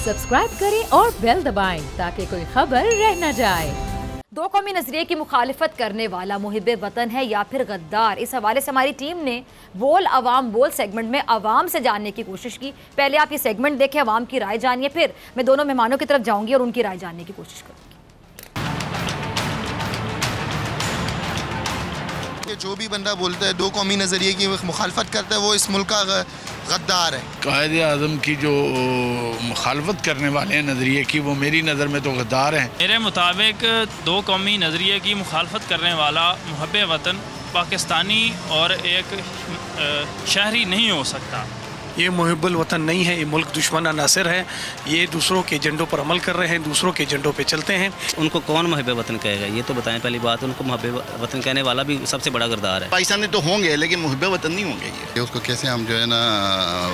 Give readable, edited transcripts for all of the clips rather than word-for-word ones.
Subscribe करें और bell दबाएं ताकि कोई खबर रह न जाए। दो कौमी नजरिए की मुखालिफत करने वाला मुहिब्बे वतन है या फिर गद्दार? इस हवाले से हमारी टीम ने बोल अवाम बोल सेगमेंट में अवाम से जानने की कोशिश की। पहले आप ये सेगमेंट देखें, अवाम की राय जानिए, फिर मैं दोनों मेहमानों की तरफ जाऊंगी और उनकी राय जानने की कोशिश करूंगी। जो भी बंदा बोलता है दो कौमी नज़रिए की मुखालफत करता है वो इस मुल्क का गद्दार है। कायदे आज़म की जो मुखालफत करने वाले हैं नज़रिए की, वो मेरी नज़र में तो गद्दार हैं। मेरे मुताबिक दो कौमी नज़रिए की मुखालफत करने वाला मुहब्बे वतन पाकिस्तानी और एक शहरी नहीं हो सकता। ये मुहिब्बुल वतन नहीं है, ये मुल्क दुश्मन अनासिर है। ये दूसरों के एजेंडों पर अमल कर रहे हैं, दूसरों के एजेंडों पे चलते हैं। उनको कौन मुहब्बे वतन कहेगा, ये तो बताएं पहली बात। उनको मुहब्बे वतन कहने वाला भी सबसे बड़ा गद्दार है। पाकिस्तानी तो होंगे लेकिन मुहब्बे वतन नहीं होंगे। ये उसको कैसे हम जो है ना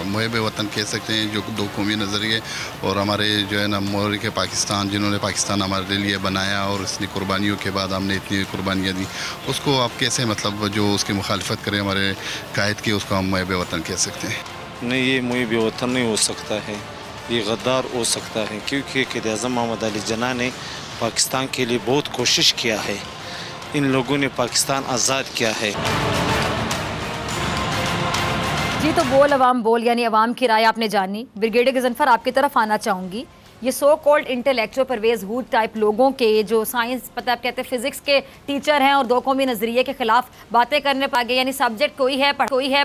मुहब्बे वतन कह सकते हैं, जो दो कौमी नज़रिए और हमारे जो है ना मोहरिक पाकिस्तान, जिन्होंने पाकिस्तान हमारे लिए बनाया और इसने कुर्बानियों के बाद हमने इतनी कुर्बानियाँ दी, उसको आप कैसे मतलब जो उसकी मुखालफत करें हमारे कायद की, उसको हम मुहब्बे वतन कह सकते हैं? नहीं, ये मुहिब्बे वतन नहीं हो सकता है, ये गद्दार हो सकता है, क्योंकि क़ायद-ए-आज़म मोहम्मद अली जिन्ना ने पाकिस्तान के लिए बहुत कोशिश किया है। इन लोगों ने पाकिस्तान आज़ाद किया है। जी, तो बोल अवाम बोल यानी अवाम की राय आपने जानी। ब्रिगेडियर गजनफर, आपकी तरफ आना चाहूँगी। ये सो कॉल्ड इंटेलेक्चुअल परवेज़ हुड टाइप लोगों के जो साइंस पता आप कहते हैं फिजिक्स के टीचर हैं और दो कौमी नज़रिए के खिलाफ बातें करने पा गए, यानी सब्जेक्ट कोई है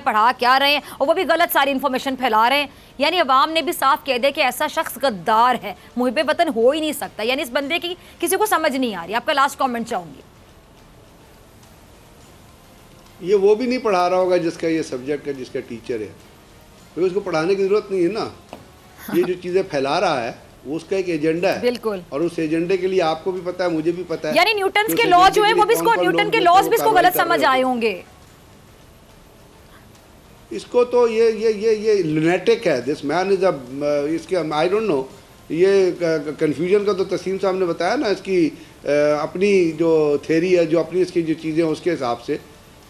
पढ़ा क्या रहे हैं और वो भी गलत सारी इन्फॉर्मेशन फैला रहे हैं। यानी अवाम ने भी साफ कह दिया कि ऐसा शख्स गद्दार है, मुहिब्बे वतन हो ही नहीं सकता। यानी इस बंदे की किसी को समझ नहीं आ रही। आपका लास्ट कॉमेंट चाहूँगी। ये वो भी नहीं पढ़ा रहा होगा जिसका ये सब्जेक्ट है, जिसका टीचर है, तो उसको पढ़ाने की ज़रूरत नहीं है ना। ये जो चीज़ें फैला रहा है वो उसका एक एजेंडा है, बिल्कुल, और उस एजेंडे के लिए आपको भी पता है, मुझे भी पता है। यानी न्यूटन के लॉ जो है वो भी इसको, न्यूटन के लॉज भी इसको गलत समझ आए होंगे। इसको तो ये लुनेटिक है, दिस मैन इज इसके आई डोंट नो, ये कंफ्यूजन का तो तस्लीम साहब ने बताया ना, इसकी अपनी जो थ्योरी है, जो अपनी इसकी जो चीज़ें हैं उसके हिसाब से।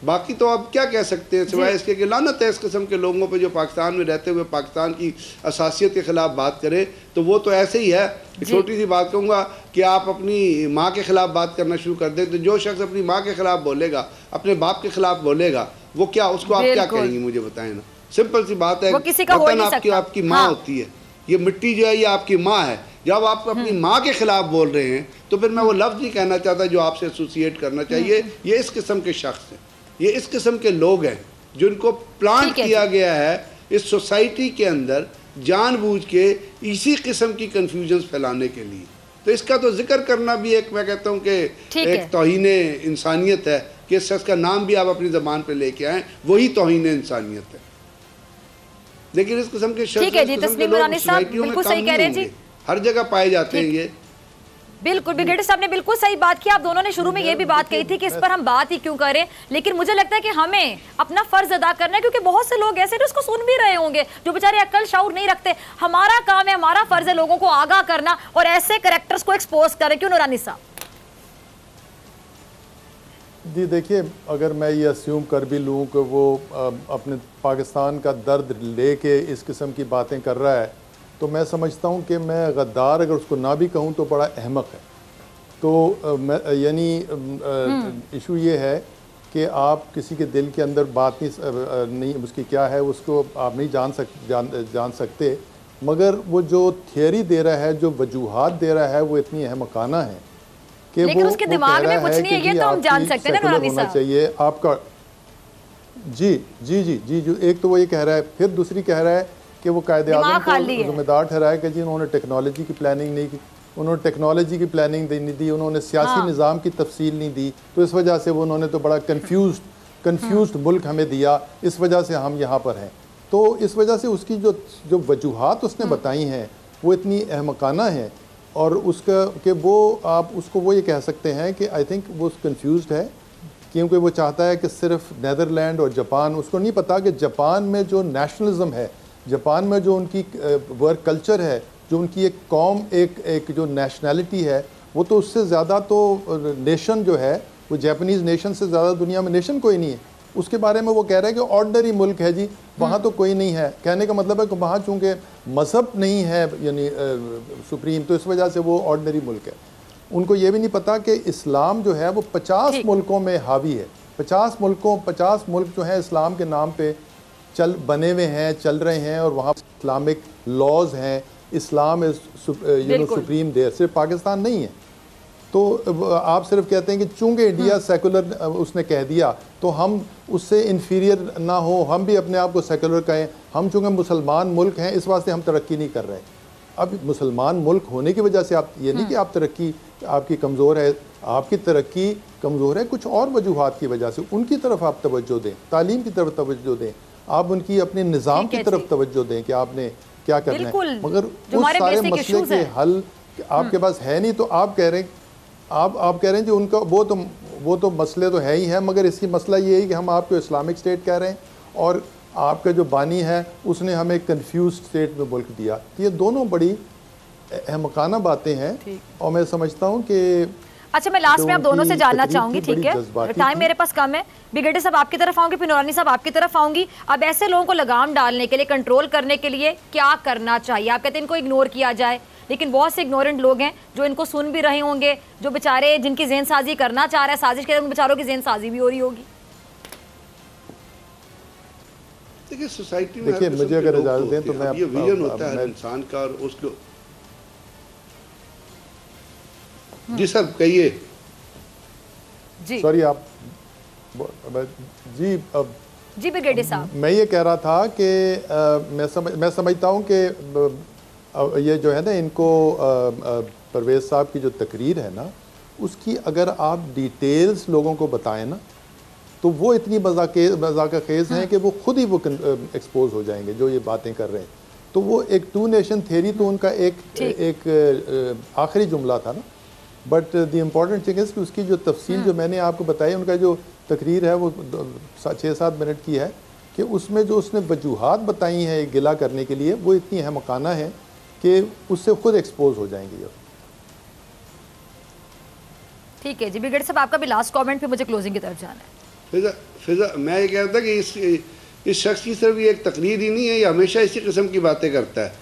बाकी तो आप क्या कह सकते हैं सिवाय इसके कि लानत है इस किस्म के लोगों पे जो पाकिस्तान में रहते हुए पाकिस्तान की असासियत के ख़िलाफ़ बात करें। तो वो तो ऐसे ही है। छोटी सी बात कहूँगा कि आप अपनी माँ के ख़िलाफ़ बात करना शुरू कर दें, तो जो शख्स अपनी माँ के ख़िलाफ़ बोलेगा, अपने बाप के ख़िलाफ़ बोलेगा, वो क्या, उसको आप क्या कहेंगे, मुझे बताएं ना। सिंपल सी बात है, वतन आपकी माँ होती है, ये मिट्टी जो है ये आपकी माँ है। जब आप अपनी माँ के ख़िलाफ़ बोल रहे हैं तो फिर मैं वो लफ्ज़ नहीं कहना चाहता जो आपसे एसोसिएट करना चाहिए। ये इस किस्म के शख्स हैं, ये इस किस्म के लोग हैं जिनको प्लांट किया गया है इस सोसाइटी के अंदर जानबूझ के इसी किस्म की कंफ्यूजन फैलाने के लिए। तो इसका तो जिक्र करना भी एक, मैं कहता हूँ कि एक तौहीने इंसानियत है कि इस शख्स का नाम भी आप अपनी ज़बान पे लेके आएँ, वही तौहीने इंसानियत है। लेकिन इस किस्म के शख्स हर जगह पाए जाते हैं। ये बिल्कुल, ब्रिगेडियर साहब ने बिल्कुल सही बात की। आप दोनों ने शुरू में ये भी बात कही थी कि इस पर हम बात ही क्यों करें, लेकिन मुझे लगता है कि हमें अपना फर्ज अदा करना है, क्योंकि बहुत से लोग ऐसे उसको सुन भी रहे होंगे जो बेचारे अक्ल शऊर नहीं रखते। हमारा काम है, हमारा फर्ज है लोगों को आगाह करना और ऐसे कैरेक्टर्स को एक्सपोज करें। क्यों नूरानी साहब? जी देखिए, अगर मैं ये अस्यूम कर भी लूँ कि वो अपने पाकिस्तान का दर्द लेके इस किस्म की बातें कर रहा है, तो मैं समझता हूँ कि मैं गद्दार अगर उसको ना भी कहूँ तो बड़ा अहमक है। तो मैं यानी इशू ये है कि आप किसी के दिल के अंदर बात नहीं उसकी क्या है उसको आप नहीं जान सकते, मगर वो जो थियरी दे रहा है, जो वजूहात दे रहा है, वो इतनी अहमकाना है कि लेकिन उसके दिमाग में कुछ नहीं है, ये तो हम जान सकते हैं ना नूरानी साहब। चाहिए आपका जी जी जी जी जो एक तो वो ये कह रहा है, फिर दूसरी कह रहा है कि वो कायदे-आज़म को जिम्मेदार ठहराया कि जी उन्होंने टेक्नोलॉजी की प्लानिंग नहीं की, उन्होंने टेक्नोलॉजी की प्लानिंग नहीं दी, उन्होंने सियासी निज़ाम की तफसील नहीं दी, तो इस वजह से वो उन्होंने तो बड़ा कन्फ्यूज्ड मुल्क हमें दिया, इस वजह से हम यहाँ पर हैं। तो इस वजह से उसकी जो वजूहात उसने बताई हैं वो इतनी अहमकाना हैं, और उसका कि वो आप उसको वो ये कह सकते हैं कि आई थिंक वो कन्फ्यूज्ड है, क्योंकि वो चाहता है कि सिर्फ नीदरलैंड और जापान, उसको नहीं पता कि जापान में जो नेशनलिज्म है, जापान में जो उनकी वर्क कल्चर है, जो उनकी एक कौम एक जो नेशनैलिटी है, वो तो उससे ज़्यादा तो नेशन जो है वो जापानीज़ नेशन से ज़्यादा दुनिया में नेशन कोई नहीं है। उसके बारे में वो कह रहे हैं कि ऑर्डनरी मुल्क है जी, वहाँ तो कोई नहीं है। कहने का मतलब है कि वहाँ चूँकि मज़हब नहीं है यानी सुप्रीम, तो इस वजह से वो ऑर्डनरी मुल्क है। उनको ये भी नहीं पता कि इस्लाम जो है वो 50 मुल्कों में हावी है। 50 मुल्क जो हैं इस्लाम के नाम पे बने हुए हैं, चल रहे हैं, और वहाँ इस्लामिक लॉज हैं, इस्लाम इज सुप्रीम देयर, सिर्फ पाकिस्तान नहीं है। तो आप सिर्फ कहते हैं कि चूँकि इंडिया सेकुलर उसने कह दिया तो हम उससे इन्फीरियर ना हो, हम भी अपने आप को सेकुलर कहें। हम चूँकि मुसलमान मुल्क हैं इस वास्ते हम तरक्की नहीं कर रहे। अब मुसलमान मुल्क होने की वजह से आप ये नहीं कि आप तरक्की आपकी कमज़ोर है, आपकी तरक्की कमज़ोर है कुछ और वजूहात की वजह से। उनकी तरफ आप तवज्जो दें, तालीम की तरफ तवज्जो दें, आप उनकी अपने निज़ाम की तरफ तवज्जो दें कि आपने क्या करना है। मगर उस सारे मसले के हल आपके पास है नहीं, तो आप कह रहे हैं कि उनका वो तो मसले तो है ही है, मगर इसकी मसला ये है कि हम आपको इस्लामिक स्टेट कह रहे हैं और आपका जो बानी है उसने हमें कंफ्यूज स्टेट में मुल्क दिया। तो ये दोनों बड़ी अहमकाना बातें हैं और मैं समझता हूँ कि अच्छा, मैं लास्ट में आप दोनों से जानना चाहूंगी, ठीक है, टाइम मेरे पास कम है। ब्रिगेडियर साहब आपकी तरफ आऊंगी, फिर नूरानी साहब आपकी तरफ आऊंगी। अब ऐसे लोगों को लगाम डालने के लिए, कंट्रोल करने के लिए क्या करना चाहिए? आप कहते हैं इनको इग्नोर किया जाए, लेकिन बहुत से इग्नोरेंट लोग हैं जो इनको सुन भी रहे होंगे, जो बेचारे जिनकी जेन साजी करना चाह रहे हैं, साजिश के उन बेचारों की जेन साजी भी हो रही होगी। देखिए सोसाइटी में, देखिए मुझे अगर इजाजत दें तो मैं ये विजन होता है इंसान का और उसको जी सर कहिए। जी सॉरी आप जी जी ब्रिगेडियर साहब, मैं ये कह रहा था कि मैं समझता हूँ कि ये जो है ना इनको परवेज़ साहब की जो तकरीर है ना उसकी अगर आप डिटेल्स लोगों को बताएं ना तो वो इतनी मजाक खेज़ हैं कि वो खुद ही वो एक्सपोज हो जाएंगे जो ये बातें कर रहे हैं। तो वो एक 2 नेशन थ्योरी तो उनका एक आखिरी जुमला था ना, but the important thing is कि उसकी जो तफसील जो मैंने आपको बताई, उनका जो तकरीर है वो 6-7 मिनट की है कि उसमें जो उसने वजूहात बताई हैं गिला करने के लिए वो इतनी अहमकाना है कि उससे खुद एक्सपोज हो जाएंगे। ठीक है जी ब्रिगेडियर साहब, आपका भी लास्ट कमेंट, फिर मुझे क्लोजिंग की तरफ जाना है। फिजा मैं ये कह रहा था कि इस शख्स की सिर्फ ये एक तकरीर ही नहीं है, ये हमेशा इसी किस्म की बातें करता है।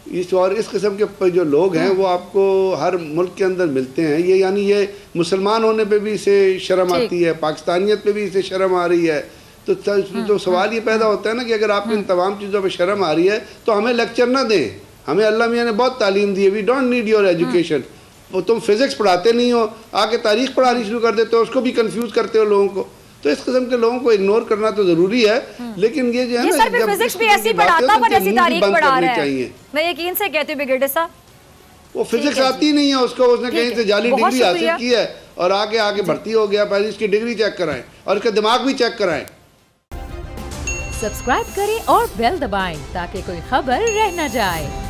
इस किस्म के जो लोग हैं वो आपको हर मुल्क के अंदर मिलते हैं। ये यानी ये मुसलमान होने पे भी इसे शर्म आती है, पाकिस्तानियत पे भी इसे शर्म आ रही है। तो सवाल ये पैदा होता है ना कि अगर आपको इन तमाम चीज़ों पे शर्म आ रही है तो हमें लेक्चर ना दें। हमें अल्लाह मियाँ ने बहुत तालीम दी है, we don't need your education. वो तुम फिजिक्स पढ़ाते नहीं हो, आके तारीख पढ़ानी शुरू कर देते हो, उसको भी कंफ्यूज करते हो लोगों को। तो इस किस्म के लोगों को इग्नोर करना तो जरूरी है, लेकिन ये जो है ना जब फिजिक्स भी ऐसी पढ़ाता है जैसी तारीख पढ़ा रहा है, मैं यकीन से कहती हूँ ब्रिगेडियर साहब वो फिजिक्स आती नहीं है उसको, उसने कहीं से जाली डिग्री हासिल की है और आगे भर्ती हो गया। पहले इसकी डिग्री चेक कराएं और इसका दिमाग भी चेक कराएं। सब्सक्राइब करें और बेल दबाएं ताकि कोई खबर रह न जाए।